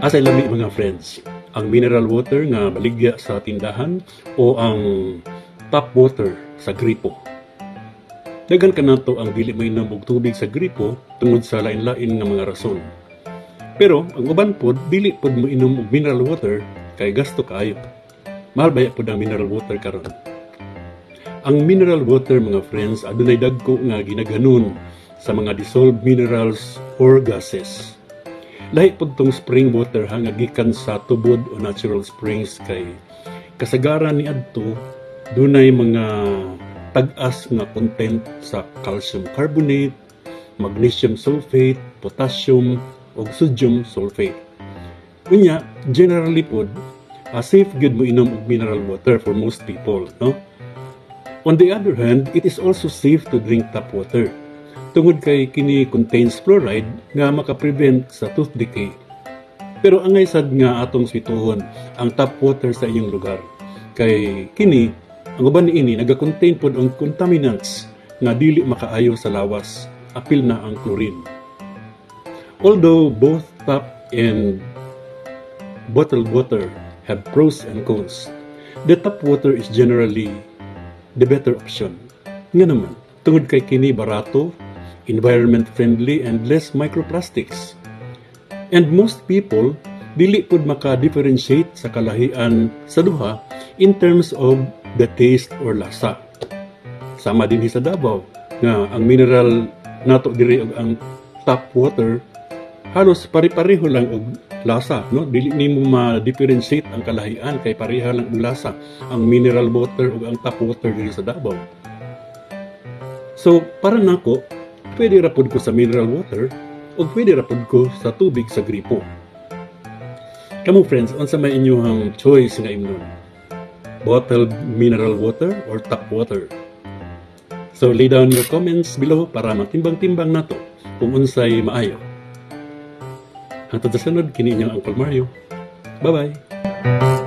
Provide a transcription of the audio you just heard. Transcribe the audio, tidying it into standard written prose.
Asa lami mga friends, ang mineral water nga baligya sa tindahan o ang tap water sa gripo. Dagan kanato ang dili mainom og tubig sa gripo tungod sa lain-lain nga mga rason. Pero ang uban pod dili pod mo inom og mineral water kay gasto kaayo. Mahal baya pod ang mineral water karon. Ang mineral water mga friends adunay dagko nga ginaghanon sa mga dissolved minerals or gases. Lahi pod tong spring water nga gikan sa tubod o natural springs kay kasagaran ni adto dunay mga tag-as nga content sa calcium carbonate, magnesium sulfate, potassium ug sodium sulfate. Unya, generally pod safe gyud mo inom og mineral water for most people, no? On the other hand, it is also safe to drink tap water. Tungod kay kini contains fluoride nga makaprevent sa tooth decay. Pero angay sad nga atong swituhon ang tap water sa inyong lugar. Kay kini, ang uban niini naga-contain pod ang contaminants nga dili makaayo sa lawas. Apil na ang chlorine. Although both tap and bottled water have pros and cons, the tap water is generally the better option. Nga naman, tungod kay kini barato, environment friendly and less microplastics. And most people dili pud maka-differentiate sa kalahian sa duha in terms of the taste or lasa. Sama din sa Davao nga ang mineral nato diri og ang tap water halos pare-pareho lang og lasa, no? Dili nimo ma-differentiate ang kalahian kay pareha lang og lasa ang mineral water ug ang tap water diri sa Davao. So para nako, pwede ra pod ko sa mineral water o pwede ra pod ko sa tubig sa gripo. Kamu friends, unsa may inyong choice nga imnon? Bottled mineral water or tap water? So lay down your comments below para matimbang-timbang nato kung unsay maayo. Hangtod sa sunod, kini inyong Uncle Mario. Bye-bye!